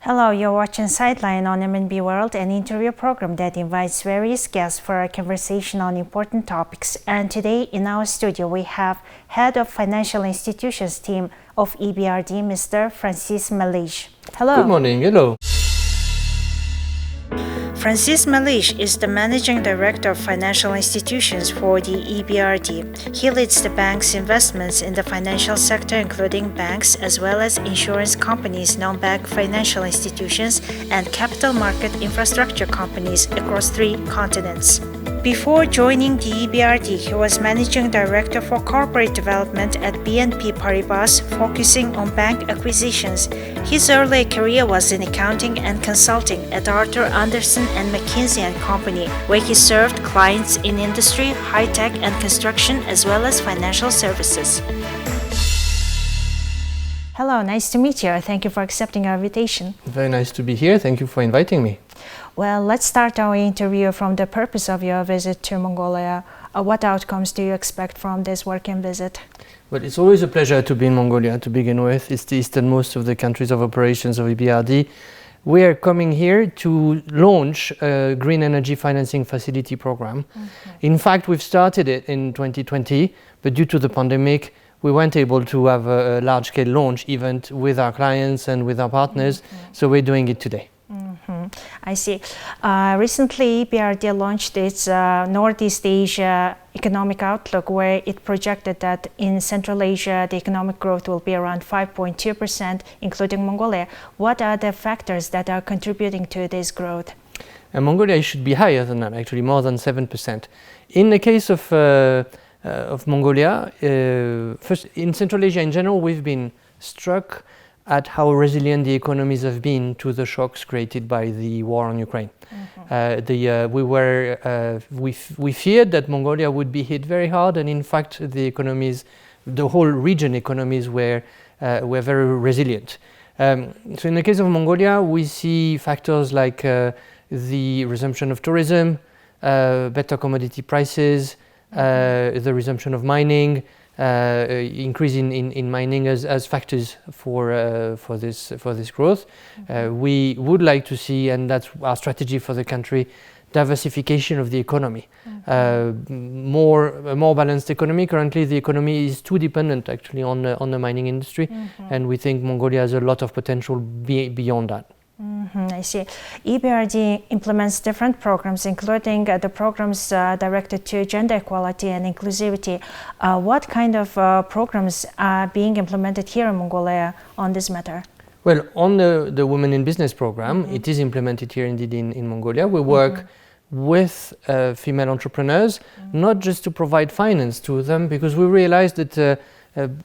Hello, you're watching Sightline on MNB World, an interview program that invites various guests for a conversation on important topics. And today in our studio we have Head of Financial Institutions Team of EBRD, Mr. Francis Malige. Hello. Good morning. Hello. Francis Malige is the Managing Director of Financial Institutions for the EBRD. He leads the bank's investments in the financial sector, including banks as well as insurance companies, non-bank financial institutions, and capital market infrastructure companies across 3 continents. Before joining the EBRD, he was Managing Director for Corporate Development at BNP Paribas, focusing on bank acquisitions. His early career was in accounting and consulting at Arthur Andersen and McKinsey & Company, where he served clients in industry, high-tech and construction, as well as financial services. Hello, nice to meet you. Thank you for accepting our invitation. Very nice to be here. Thank you for inviting me. Well, let's start our interview from the purpose of your visit to Mongolia. What outcomes do you expect from this working visit? Well, it's always a pleasure to be in Mongolia to begin with. It's the easternmost of the countries of operations of EBRD. We are coming here to launch a green energy financing facility program. In fact, we've started it in 2020, but due to the pandemic, we weren't able to have a large-scale launch event with our clients and with our partners, so we're doing it today. I see. Recently, EBRD launched its Northeast Asia Economic Outlook, where it projected that in Central Asia, the economic growth will be around 5.2%, including Mongolia. What are the factors that are contributing to this growth? Mongolia should be higher than that, actually, more than 7%. In the case of Mongolia, first, in Central Asia in general, we've been struck at how resilient the economies have been to the shocks created by the war on Ukraine. We feared that Mongolia would be hit very hard, and in fact, the whole region economies were very resilient. So in the case of Mongolia, we see factors like the resumption of tourism, better commodity prices, the resumption of mining, increase in mining as factors for this growth. We would like to see, and that's our strategy for the country, diversification of the economy. A more balanced economy. Currently, the economy is too dependent actually on the mining industry, and we think Mongolia has a lot of potential beyond that. I see. EBRD implements different programs, including the programs directed to gender equality and inclusivity. What kind of programs are being implemented here in Mongolia on this matter? Well, on the Women in Business program, it is implemented here indeed in Mongolia. We work with female entrepreneurs, not just to provide finance to them, because we realize that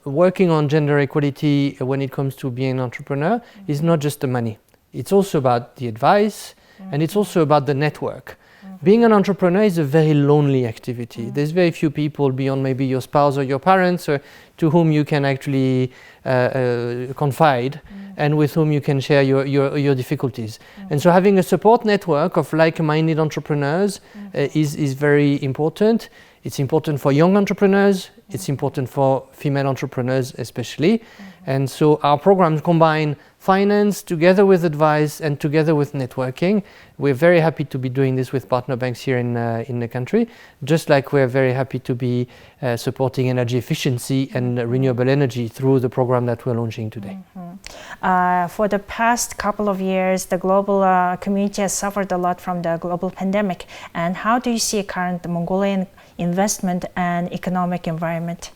working on gender equality when it comes to being an entrepreneur is not just the money. It's also about the advice, and it's also about the network. Being an entrepreneur is a very lonely activity. There's very few people beyond maybe your spouse or your parents to whom you can actually confide and with whom you can share your difficulties. And so having a support network of like-minded entrepreneurs is very important. It's important for young entrepreneurs. It's important for female entrepreneurs especially. And so our programs combine finance together with advice and together with networking. We're very happy to be doing this with partner banks here in the country, just like we're very happy to be supporting energy efficiency and renewable energy through the program that we're launching today. For the past couple of years, the global community has suffered a lot from the global pandemic. And how do you see current Mongolian investment and economic environment?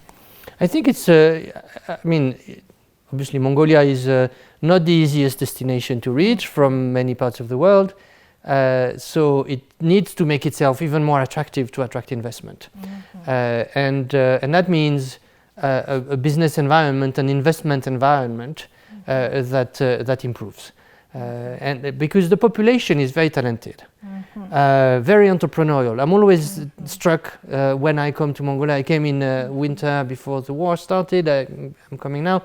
I think it's, obviously Mongolia is not the easiest destination to reach from many parts of the world. So it needs to make itself even more attractive to attract investment. And that means a business environment, an investment environment that improves. And because the population is very talented, very entrepreneurial. I'm always struck when I come to Mongolia. I came in winter before the war started. I'm coming now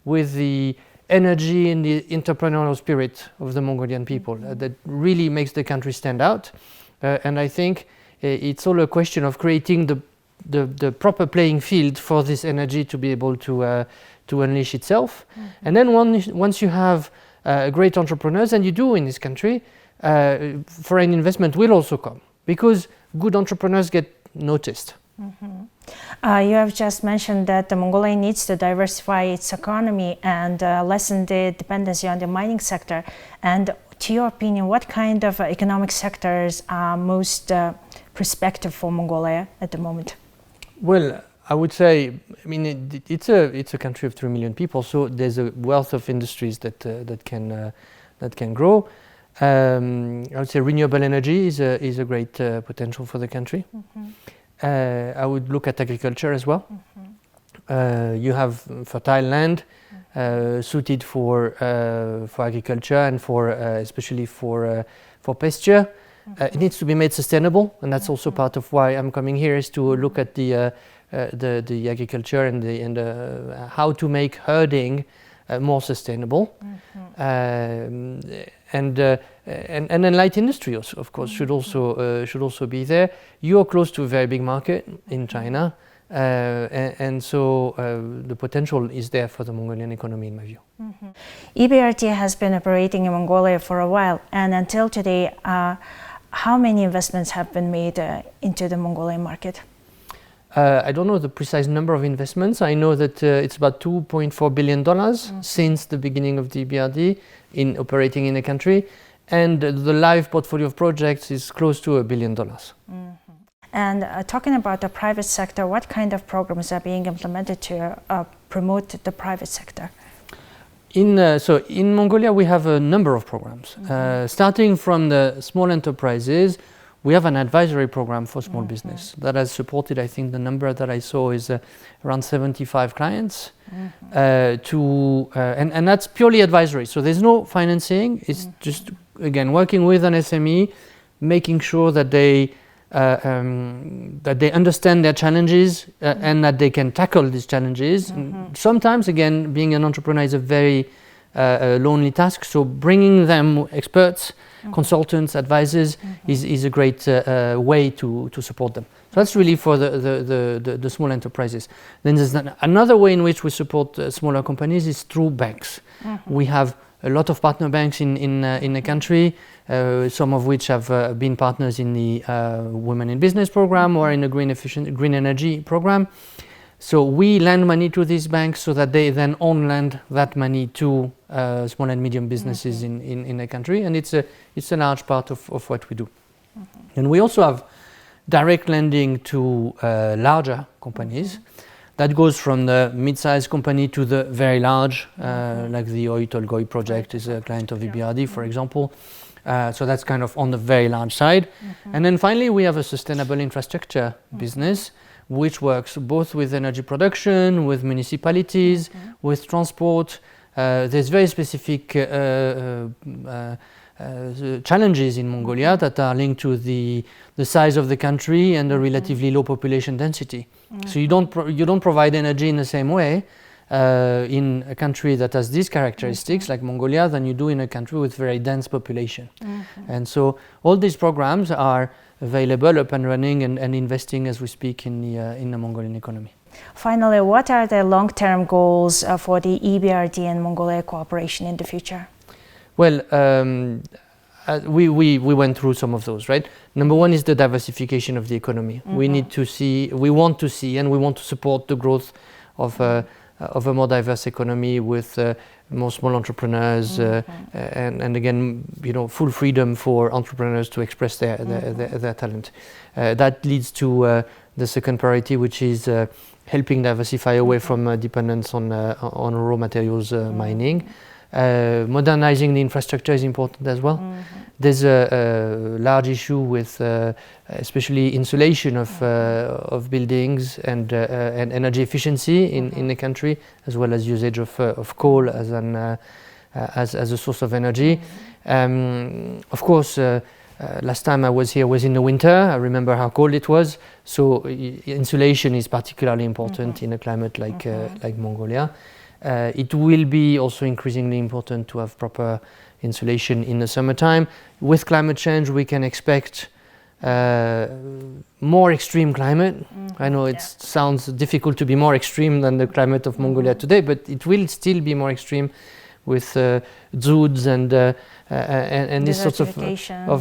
with the energy and the entrepreneurial spirit of the Mongolian people that really makes the country stand out. And I think it's all a question of creating the proper playing field for this energy to be able to unleash itself. And then once you have great entrepreneurs, and you do in this country, foreign investment will also come because good entrepreneurs get noticed. You have just mentioned that Mongolia needs to diversify its economy and lessen the dependency on the mining sector. And to your opinion, what kind of economic sectors are most prospective for Mongolia at the moment? Well, I would say, I mean, it's a country of 3 million people, so there's a wealth of industries that can grow. I would say renewable energy is a great potential for the country. I would look at agriculture as well. You have fertile land suited for agriculture and especially for pasture. It needs to be made sustainable, and that's also part of why I'm coming here, is to look at the agriculture and how to make herding more sustainable. And then light industry, also, of course, should also be there. You are close to a very big market in China, and so the potential is there for the Mongolian economy, in my view. EBRD has been operating in Mongolia for a while, and until today, how many investments have been made into the Mongolian market? I don't know the precise number of investments. I know that it's about $2.4 billion since the beginning of the EBRD in operating in the country, and the live portfolio of projects is close to $1 billion. And talking about the private sector, what kind of programs are being implemented to promote the private sector? So in Mongolia, we have a number of programs. Starting from the small enterprises, we have an advisory program for small business that has supported, I think the number that I saw is around 75 clients. And that's purely advisory. So there's no financing. It's just, again, working with an SME, making sure that they understand their challenges and that they can tackle these challenges. Sometimes, again, being an entrepreneur is a very lonely task. So bringing them experts, consultants, advisors is a great way to support them. So that's really for the small enterprises. Then there's another way in which we support smaller companies is through banks. We have a lot of partner banks in the country, some of which have been partners in the Women in Business program or in the green energy program. So we lend money to these banks so that they then on-lend that money to small and medium businesses in the country, and it's a large part of what we do. And we also have direct lending to larger companies. That goes from the mid-sized company to the very large, like the Oitolgoi project is a client of EBRD, for example. So that's kind of on the very large side. And then finally, we have a sustainable infrastructure business, which works both with energy production, with municipalities, with transport. There's very specific challenges in Mongolia that are linked to the size of the country and the relatively low population density. So you don't provide energy in the same way in a country that has these characteristics like Mongolia than you do in a country with very dense population. And so all these programs are available, up and running, and investing as we speak in the Mongolian economy. Finally, what are the long-term goals for the EBRD and Mongolia cooperation in the future? Well, we went through some of those, right? Number one is the diversification of the economy. We want to see, and we want to support the growth of a more diverse economy with more small entrepreneurs and again, full freedom for entrepreneurs to express their talent. That leads to the second priority, which is helping diversify away from dependence on raw materials mining. Modernizing the infrastructure is important as well. There's a large issue with especially insulation of buildings and energy efficiency in the country, as well as usage of coal as a source of energy. Of course, last time I was here was in the winter. I remember how cold it was. So insulation is particularly important in a climate like Mongolia. It will be also increasingly important to have proper insulation in the summertime. With climate change, we can expect more extreme climate. I know it sounds difficult to be more extreme than the climate of Mongolia today, but it will still be more extreme with zoods and these sorts of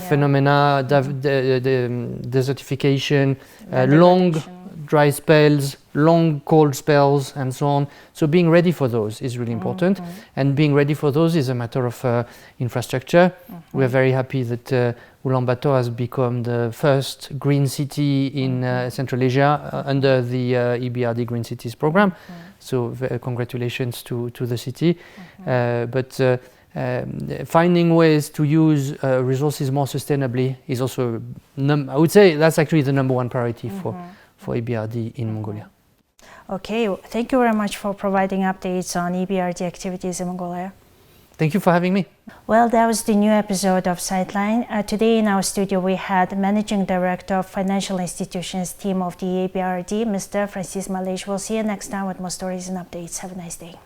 phenomena, desertification, long dry spells, long cold spells, and so on. So being ready for those is really important, and being ready for those is a matter of infrastructure. We are very happy that Ulaanbaatar has become the first green city in Central Asia under the EBRD Green Cities program. So congratulations to the city. Finding ways to use resources more sustainably is also, I would say that's actually the number one priority for EBRD in Mongolia. Okay, thank you very much for providing updates on EBRD activities in Mongolia. Thank you for having me. Well, that was the new episode of Sightline. Today in our studio we had Managing Director of Financial Institutions Team of the EBRD, Mr. Francis Malige. We'll see you next time with more stories and updates. Have a nice day.